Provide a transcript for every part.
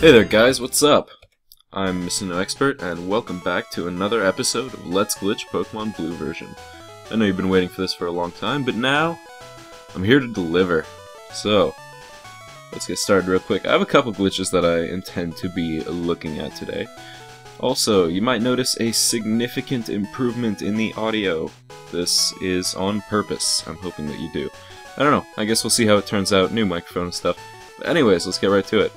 Hey there guys, what's up? I'm Mr. No Expert, and welcome back to another episode of Let's Glitch Pokemon Blue version. I know you've been waiting for this for a long time, but now I'm here to deliver. So, let's get started real quick. I have a couple glitches that I intend to be looking at today. Also, you might notice a significant improvement in the audio. This is on purpose. I'm hoping that you do. I don't know, I guess we'll see how it turns out, new microphone and stuff. But anyways, let's get right to it.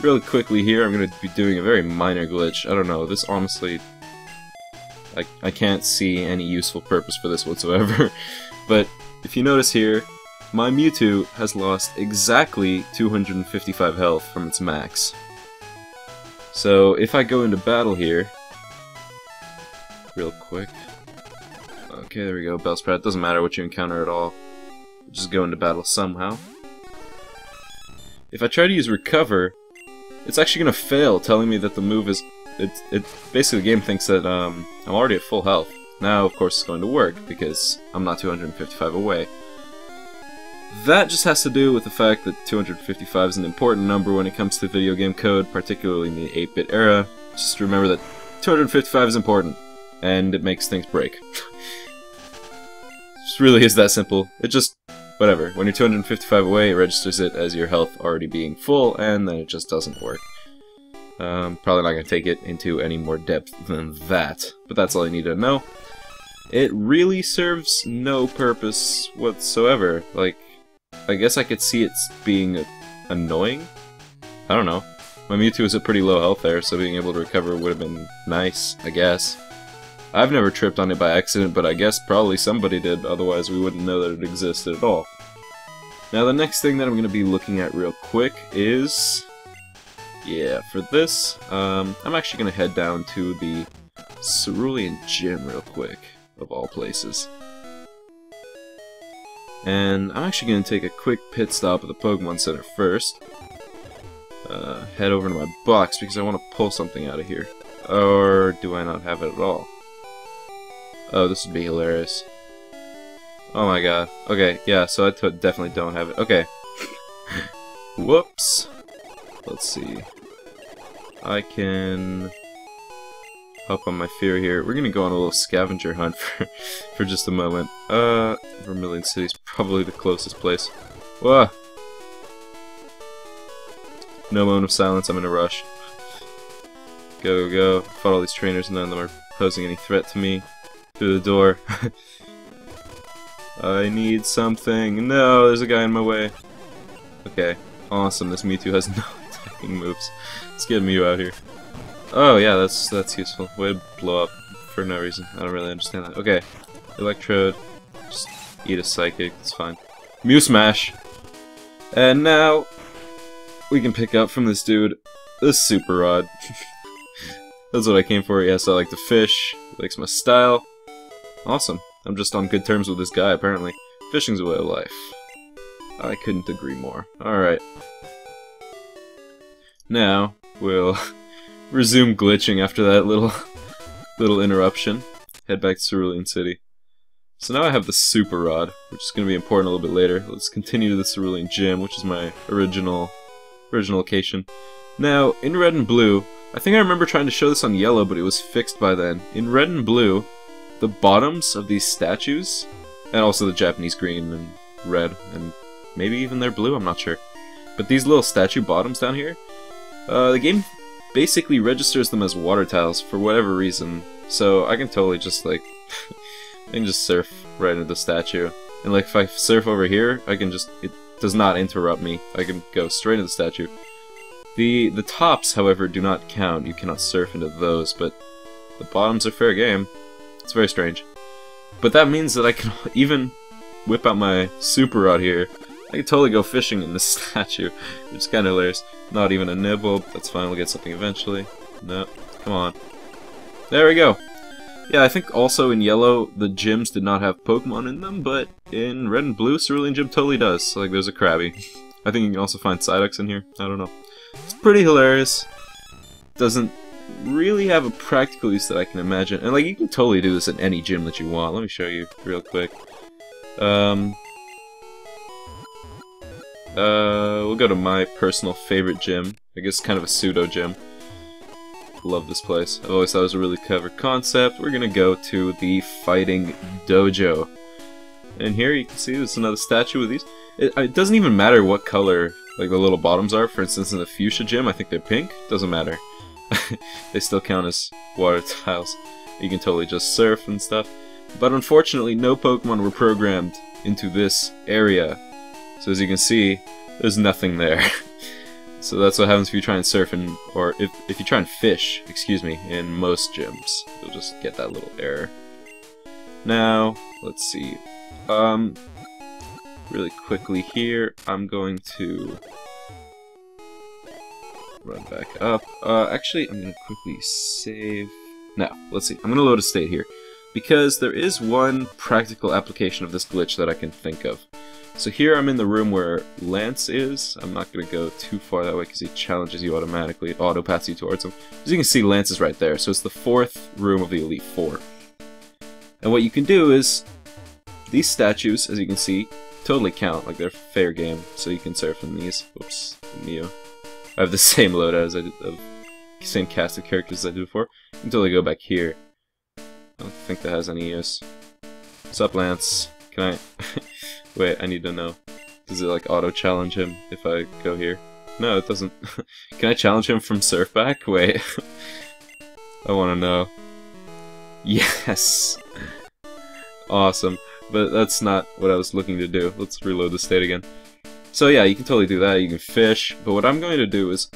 Really quickly here, I'm going to be doing a very minor glitch. I don't know, this honestly, I can't see any useful purpose for this whatsoever. But if you notice here, my Mewtwo has lost exactly 255 health from its max. So if I go into battle here, real quick. Okay, there we go, Bellsprout. Doesn't matter what you encounter at all. Just go into battle somehow. If I try to use Recover, it's actually going to fail, telling me that the move is... basically the game thinks that I'm already at full health. Now, of course, it's going to work, because I'm not 255 away. That just has to do with the fact that 255 is an important number when it comes to video game code, particularly in the 8-bit era. Just remember that 255 is important, and it makes things break. It just really is that simple. It just... whatever. When you're 255 away, it registers it as your health already being full, and then it just doesn't work. Probably not going to take it into any more depth than that, but that's all you need to know. It really serves no purpose whatsoever. Like, I guess I could see it being annoying? I don't know. My Mewtwo is at pretty low health there, so being able to recover would have been nice, I guess. I've never tripped on it by accident, but I guess probably somebody did, otherwise we wouldn't know that it existed at all. Now the next thing that I'm going to be looking at real quick is... yeah, for this, I'm actually going to head down to the Cerulean Gym real quick, of all places. And I'm actually going to take a quick pit stop at the Pokemon Center first. Head over to my box because I want to pull something out of here. Or do I not have it at all? Oh, this would be hilarious. Oh my god. Okay, yeah, so I definitely don't have it. Okay. Whoops. Let's see. I can hop on my fear here. We're gonna go on a little scavenger hunt for just a moment. Vermilion City's probably the closest place. Whoa! No moment of silence, I'm in a rush. Go, go. Fought all these trainers, none of them are posing any threat to me. Through the door. I need something. No, there's a guy in my way. Okay, awesome. This Mewtwo has no attacking moves. Let's get Mew out here. Oh yeah, that's useful. Way to blow up for no reason. I don't really understand that. Okay, Electrode. Just eat a Psychic. It's fine. Mew Smash. And now we can pick up from this dude this Super Rod. That's what I came for. Yes, I like to fish. He likes my style. Awesome. I'm just on good terms with this guy, apparently. Fishing's a way of life. I couldn't agree more. Alright. Now, we'll resume glitching after that little interruption. Head back to Cerulean City. So now I have the Super Rod, which is going to be important a little bit later. Let's continue to the Cerulean Gym, which is my original location. Now, in Red and Blue, I think I remember trying to show this on Yellow, but it was fixed by then. In Red and Blue, the bottoms of these statues, and also the Japanese green and red, and maybe even their blue, I'm not sure. But these little statue bottoms down here, the game basically registers them as water tiles for whatever reason. So I can totally just like, I can just surf right into the statue. And like if I surf over here, I can just, it does not interrupt me. I can go straight into the statue. The tops, however, do not count. You cannot surf into those, but the bottoms are fair game. It's very strange. But that means that I can even whip out my Super Rod here. I can totally go fishing in this statue, which is kind of hilarious. Not even a nibble. That's fine, we'll get something eventually. No, come on. There we go. Yeah, I think also in Yellow, the gyms did not have Pokemon in them, but in Red and Blue, Cerulean Gym totally does. So, like, there's a Krabby. I think you can also find Psyducks in here. I don't know. It's pretty hilarious. Doesn't really have a practical use that I can imagine. And like, you can totally do this in any gym that you want. Let me show you real quick. We'll go to my personal favorite gym. I guess kind of a pseudo gym. Love this place. I've always thought it was a really clever concept. We're gonna go to the Fighting Dojo. And here you can see there's another statue with these. It doesn't even matter what color like the little bottoms are. For instance, in the Fuchsia gym, I think they're pink. Doesn't matter. They still count as water tiles. You can totally just surf and stuff. But unfortunately, no Pokemon were programmed into this area. So as you can see, there's nothing there. So that's what happens if you try and surf or if you try and fish, excuse me, in most gyms. You'll just get that little error. Now, let's see. Really quickly here, I'm going to run back up. Actually, I'm gonna quickly save. Now, let's see. I'm gonna load a state here because there is one practical application of this glitch that I can think of. So here I'm in the room where Lance is. I'm not going to go too far that way because he challenges you automatically. It auto-paths you towards him. As you can see, Lance is right there. So it's the 4th room of the Elite Four. And what you can do is, these statues, as you can see, totally count. Like they're fair game. So you can surf in these. Oops, Neo. I have the same loadout as I did, same cast of characters as I did before. Until I go back here. I don't think that has any use. What's up, Lance? Can I... Wait, I need to know. Does it like auto-challenge him if I go here? No, it doesn't. Can I challenge him from Surfback? Wait. I want to know. Yes! Awesome. But that's not what I was looking to do. Let's reload the state again. So yeah, you can totally do that. You can fish. But what I'm going to do is,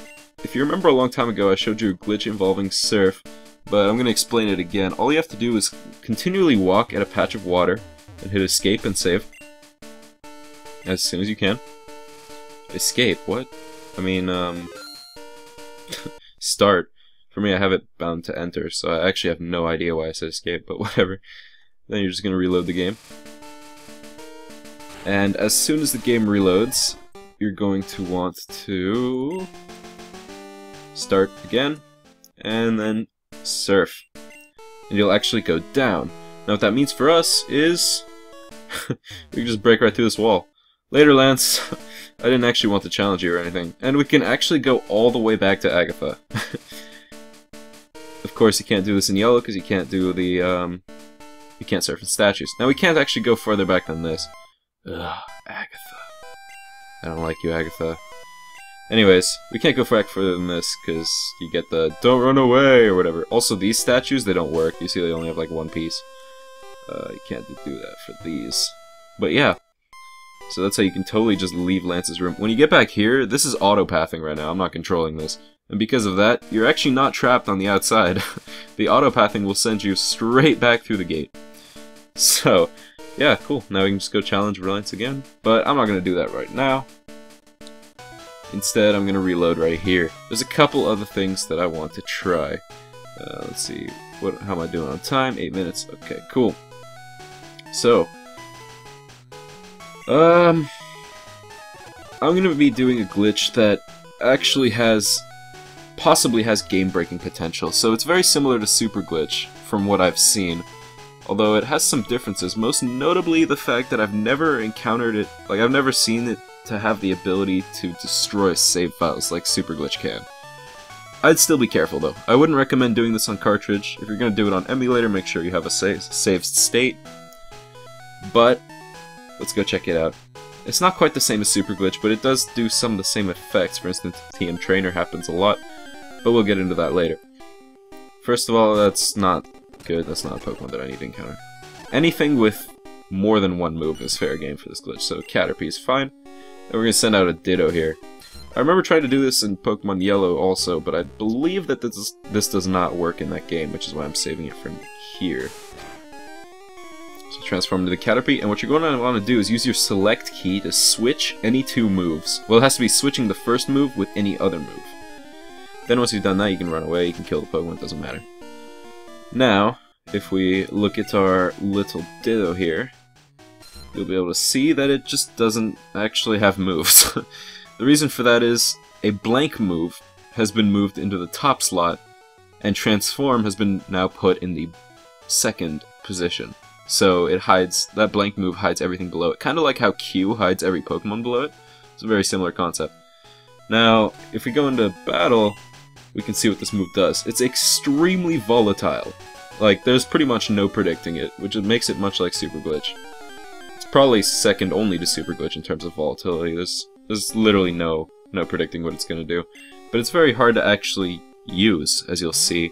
if you remember a long time ago, I showed you a glitch involving surf. But I'm going to explain it again. All you have to do is continually walk at a patch of water and hit escape and save. As soon as you can. Escape, what? I mean, start. For me, I have it bound to enter, so I actually have no idea why I said escape, but whatever. Then you're just gonna reload the game. And as soon as the game reloads, you're going to want to start again, and then surf. And you'll actually go down. Now what that means for us is we can just break right through this wall. Later, Lance. I didn't actually want to challenge you or anything. And we can actually go all the way back to Agatha. Of course, you can't do this in yellow because you can't do the, you can't surf in statues. Now, we can't actually go further back than this. Ugh, Agatha. I don't like you, Agatha. Anyways, we can't go back further than this because you get the don't run away or whatever. Also, these statues, they don't work. You see they only have like one piece. You can't do that for these. But yeah. So that's how you can totally just leave Lance's room. When you get back here, this is auto-pathing right now. I'm not controlling this. And because of that, you're actually not trapped on the outside. The auto-pathing will send you straight back through the gate. So, yeah, cool. Now we can just go challenge Lance again. But I'm not going to do that right now. Instead, I'm going to reload right here. There's a couple other things that I want to try. Let's see. How am I doing on time? 8 minutes. Okay, cool. So... I'm gonna be doing a glitch that actually possibly has game-breaking potential. So it's very similar to Super Glitch, from what I've seen. Although it has some differences, most notably the fact that I've never encountered it, like I've never seen it to have the ability to destroy save files like Super Glitch can. I'd still be careful though. I wouldn't recommend doing this on cartridge. If you're gonna do it on emulator, make sure you have a saved state. But let's go check it out. It's not quite the same as Super Glitch, but it does do some of the same effects. For instance, TM Trainer happens a lot, but we'll get into that later. First of all, that's not good. That's not a Pokemon that I need to encounter. Anything with more than one move is fair game for this glitch, so Caterpie is fine. And we're going to send out a Ditto here. I remember trying to do this in Pokemon Yellow also, but I believe that this does not work in that game, which is why I'm saving it from here. So transform into the Caterpie, and what you're going to want to do is use your select key to switch any two moves. Well, it has to be switching the first move with any other move. Then once you've done that, you can run away, you can kill the Pokemon, it doesn't matter. Now, if we look at our little Ditto here, you'll be able to see that it just doesn't actually have moves. The reason for that is a blank move has been moved into the top slot, and transform has been now put in the second position. So it hides, that blank move hides everything below it. Kind of like how Q hides every Pokemon below it. It's a very similar concept. Now, if we go into battle, we can see what this move does. It's extremely volatile. Like, there's pretty much no predicting it, which makes it much like Super Glitch. It's probably second only to Super Glitch in terms of volatility. There's literally no predicting what it's going to do. But it's very hard to actually use, as you'll see,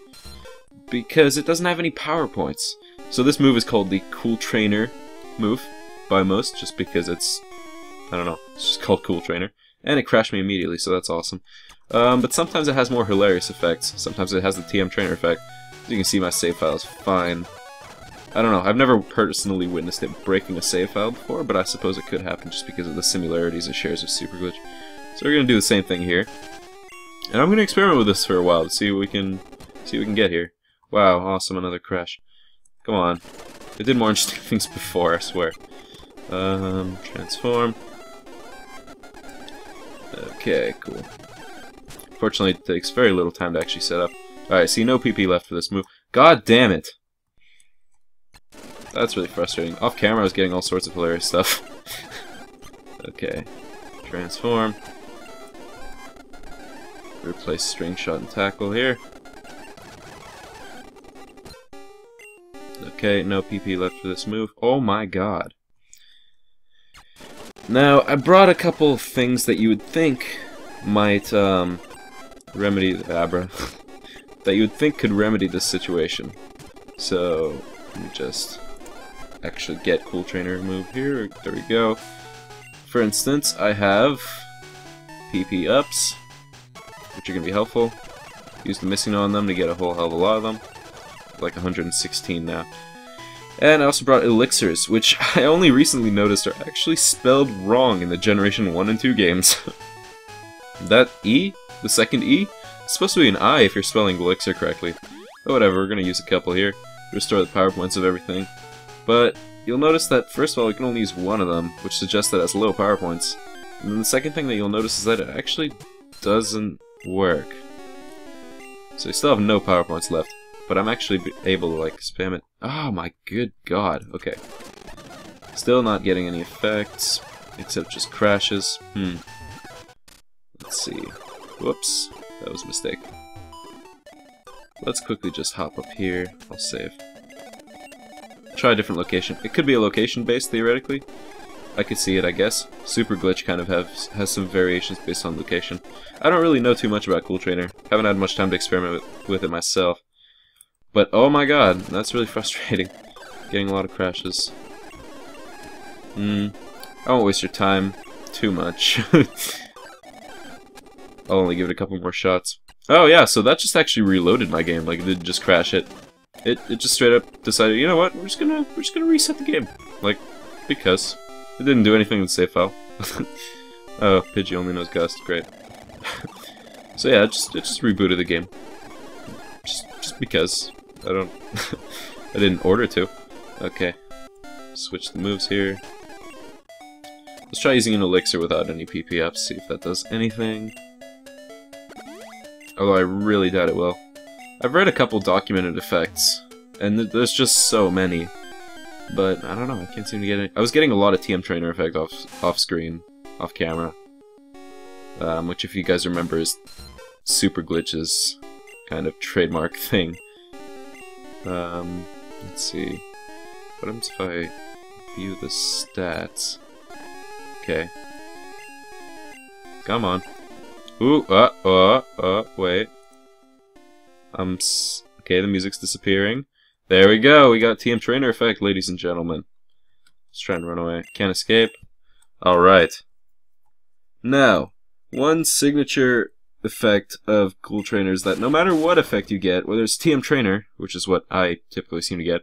because it doesn't have any power points. So this move is called the Cooltrainer move by most, just because it's, I don't know, it's just called Cooltrainer. And it crashed me immediately, so that's awesome. But sometimes it has more hilarious effects. Sometimes it has the TM Trainer effect. As you can see, my save file is fine. I don't know, I've never personally witnessed it breaking a save file before, but I suppose it could happen just because of the similarities it shares with Super Glitch. So we're going to do the same thing here. And I'm going to experiment with this for a while to see what we can get here. Wow, awesome, another crash. Come on. It did more interesting things before, I swear. Transform. Okay, cool. Fortunately, it takes very little time to actually set up. Alright, see, no PP left for this move. God damn it! That's really frustrating. Off camera, I was getting all sorts of hilarious stuff. Okay. Transform. Replace string shot and tackle here. Okay, no PP left for this move. Oh my god. Now, I brought a couple things that you would think might, remedy the Abra. That you would think could remedy this situation. So, let me just actually get Cooltrainer move here. There we go. For instance, I have PP ups, which are going to be helpful. Use the missing on them to get a whole hell of a lot of them. Like 116 now. And I also brought elixirs, which I only recently noticed are actually spelled wrong in the Generation 1 and 2 games. That E, the second E, it's supposed to be an I if you're spelling elixir correctly. But whatever, we're going to use a couple here to restore the power points of everything. But you'll notice that, first of all, we can only use one of them, which suggests that it has low power points. And then the second thing that you'll notice is that it actually doesn't work. So you still have no power points left. But I'm actually able to, like, spam it. Oh my good god. Okay. Still not getting any effects, except just crashes. Let's see. Whoops. That was a mistake. Let's quickly just hop up here. I'll save. Try a different location. It could be a location-based, theoretically. I could see it, I guess. Super Glitch kind of has some variations based on location. I don't really know too much about Cooltrainer. Haven't had much time to experiment with it myself. But, oh my god, that's really frustrating. Getting a lot of crashes. I won't waste your time too much. I'll only give it a couple more shots. Oh yeah, so that just actually reloaded my game. Like, it didn't just crash it. It just straight up decided, you know what, we're just gonna reset the game. Like, because. It didn't do anything with the save file. Oh, Pidgey only knows Gust, great. So yeah, it just rebooted the game. Just because. I don't... I didn't order to. Okay. Switch the moves here. Let's try using an elixir without any PP ups, see if that does anything. Although I really doubt it will. I've read a couple documented effects, and there's just so many. But, I don't know, I can't seem to get any... I was getting a lot of TM Trainer effect off screen, off camera. Which, if you guys remember, is Super Glitch's kind of trademark thing. Let's see. What happens if I view the stats? Okay. Come on. Ooh, wait. Okay, the music's disappearing. There we go, we got TM Trainer effect, ladies and gentlemen. Let's try and run away. Can't escape. Alright. Now, one signature effect of Cooltrainer is that no matter what effect you get, whether it's TM Trainer, which is what I typically seem to get,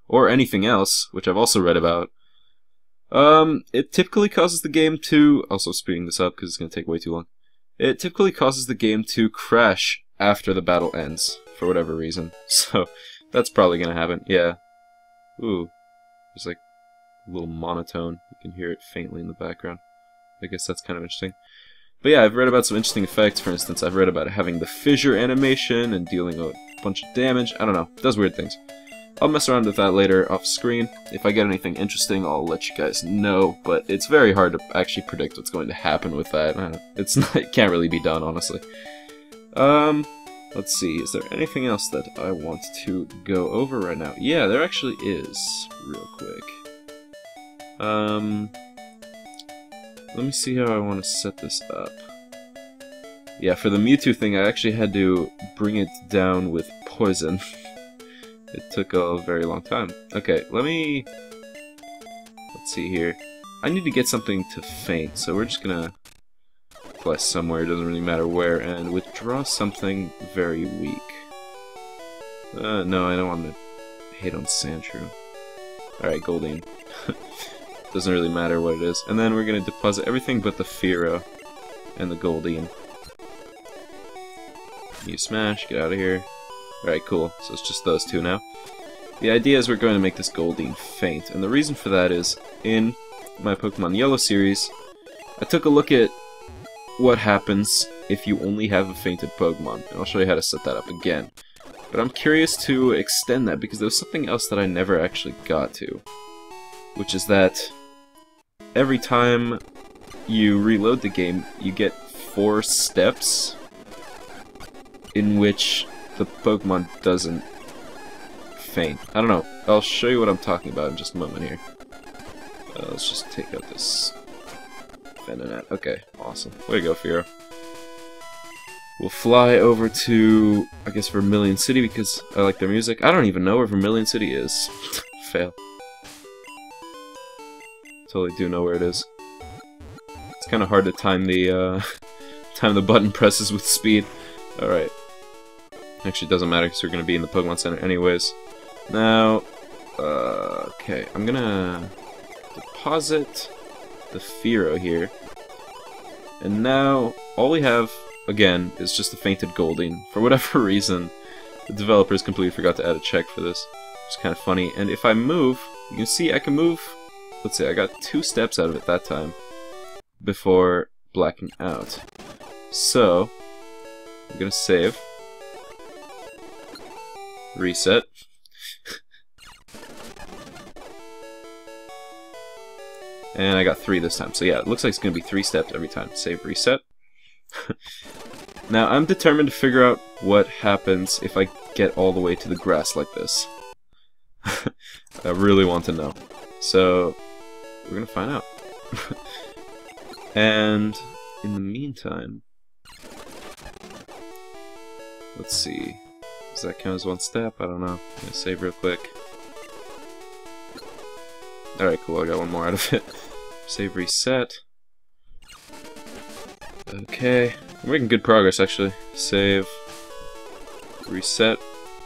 or anything else, which I've also read about, it typically causes the game to... Also speeding this up because it's going to take way too long. It typically causes the game to crash after the battle ends, for whatever reason. So... that's probably gonna happen, yeah. Ooh. There's like a little monotone. You can hear it faintly in the background. I guess that's kind of interesting. But yeah, I've read about some interesting effects. For instance, I've read about having the fissure animation and dealing a bunch of damage. I don't know. It does weird things. I'll mess around with that later off screen. If I get anything interesting, I'll let you guys know, but it's very hard to actually predict what's going to happen with that. It's not, it can't really be done, honestly. Let's see, is there anything else that I want to go over right now? Yeah, there actually is, real quick. Let me see how I want to set this up. Yeah, for the Mewtwo thing, I actually had to bring it down with poison. It took a very long time. Okay, let's see here. I need to get something to faint, so we're just gonna place somewhere, it doesn't really matter where, and withdraw something very weak. No, I don't want to hate on Sandshrew. Alright, Goldeen. Doesn't really matter what it is. And then we're gonna deposit everything but the Fearow and the Goldeen. You smash, get out of here. Alright, cool. So it's just those two now. The idea is we're going to make this Goldeen faint, and the reason for that is, in my Pokemon Yellow series, I took a look at what happens if you only have a fainted Pokemon, and I'll show you how to set that up again. But I'm curious to extend that, because there was something else that I never actually got to, which is that every time you reload the game, you get 4 steps in which the Pokemon doesn't faint. I don't know. I'll show you what I'm talking about in just a moment here. Let's just take out this Venonat. Okay, awesome. Way to go, Fearow. We'll fly over to, I guess, Vermilion City because I like their music. I don't even know where Vermilion City is. Fail. Totally do know where it is. It's kind of hard to time the button presses with speed. All right. Actually, it doesn't matter because we're going to be in the Pokemon Center anyways. Now, okay, I'm going to deposit the Fearow here. And now, all we have, again, is just a fainted Goldeen. For whatever reason, the developers completely forgot to add a check for this. It's kind of funny. And if I move, you can see I can move, let's see, I got 2 steps out of it that time before blacking out. So, I'm going to save. Reset. And I got 3 this time. So yeah, it looks like it's going to be 3 steps every time. Save, reset. Now, I'm determined to figure out what happens if I get all the way to the grass like this. I really want to know. So, we're going to find out. And, in the meantime, let's see. Does that count as 1 step? I don't know. I'm gonna save real quick. Alright, cool, I got 1 more out of it. Save, reset. Okay. We're making good progress, actually. Save. Reset.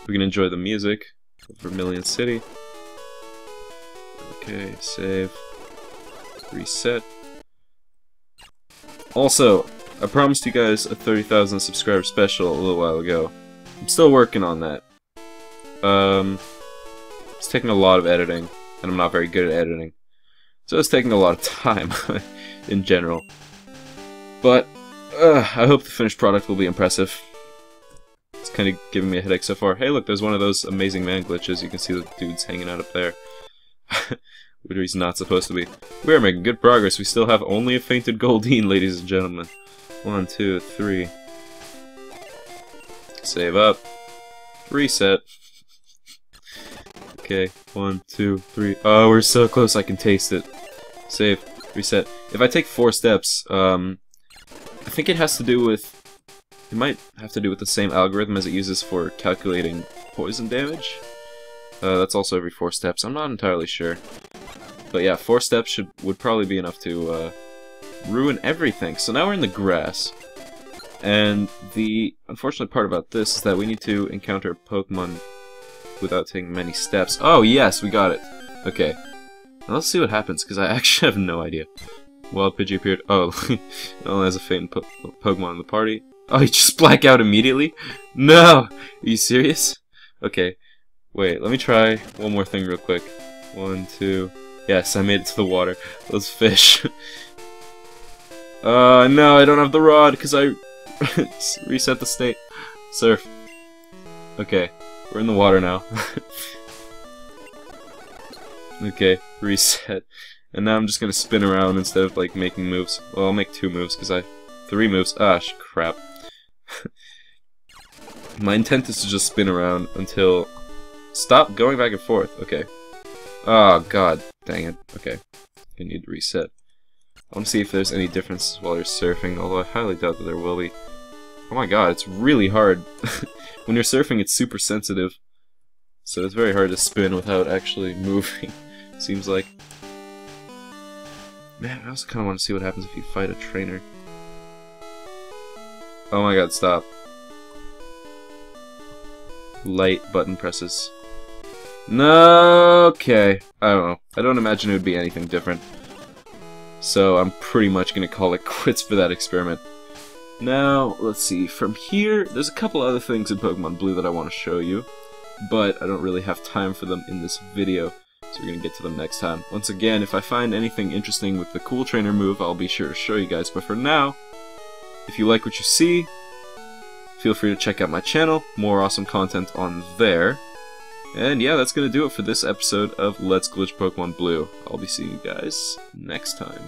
We can enjoy the music of Vermilion City. Okay, save. Reset. Also, I promised you guys a 30,000 subscriber special a little while ago. I'm still working on that. It's taking a lot of editing, and I'm not very good at editing. So it's taking a lot of time, in general. But, I hope the finished product will be impressive. It's kind of giving me a headache so far. Hey look, there's one of those amazing man glitches. You can see the dude's hanging out up there. Where he's not supposed to be. We are making good progress. We still have only a fainted Goldeen, ladies and gentlemen. 1, 2, 3. Save up. Reset. Okay, 1, 2, 3. Oh, we're so close, I can taste it. Save. Reset. If I take 4 steps, I think it has to do with... It might have to do with the same algorithm as it uses for calculating poison damage. That's also every 4 steps. I'm not entirely sure. But yeah, 4 steps would probably be enough to ruin everything. So now we're in the grass. And the unfortunate part about this is that we need to encounter Pokemon without taking many steps. Oh yes, we got it. Okay. Now let's see what happens, because I actually have no idea. Wild Pidgey appeared. Oh, it only has a faint Pokemon in the party. Oh, you just black out immediately? No! Are you serious? Okay. Wait, let me try one more thing real quick. 1, 2... Yes, I made it to the water. Those fish. No, I don't have the rod, because I reset the state. Surf. Okay, we're in the water now. Okay, reset. And now I'm just gonna spin around instead of like making moves. Well, I'll make 2 moves because 3 moves. Ah, crap. My intent is to just spin around until... Stop going back and forth. Okay. Oh, god. Dang it. Okay. I need to reset. I want to see if there's any difference while you're surfing, although I highly doubt that there will be. Oh my god, it's really hard. When you're surfing, it's super sensitive. So it's very hard to spin without actually moving, seems like. Man, I also kind of want to see what happens if you fight a trainer. Oh my god, stop. Light button presses. No, okay. I don't know. I don't imagine it would be anything different. So I'm pretty much gonna call it quits for that experiment. Now, let's see. From here, there's a couple other things in Pokemon Blue that I want to show you, but I don't really have time for them in this video, so we're gonna get to them next time. Once again, if I find anything interesting with the Cooltrainer move, I'll be sure to show you guys. But for now, if you like what you see, feel free to check out my channel. More awesome content on there. And yeah, that's gonna do it for this episode of Let's Glitch Pokemon Blue. I'll be seeing you guys next time.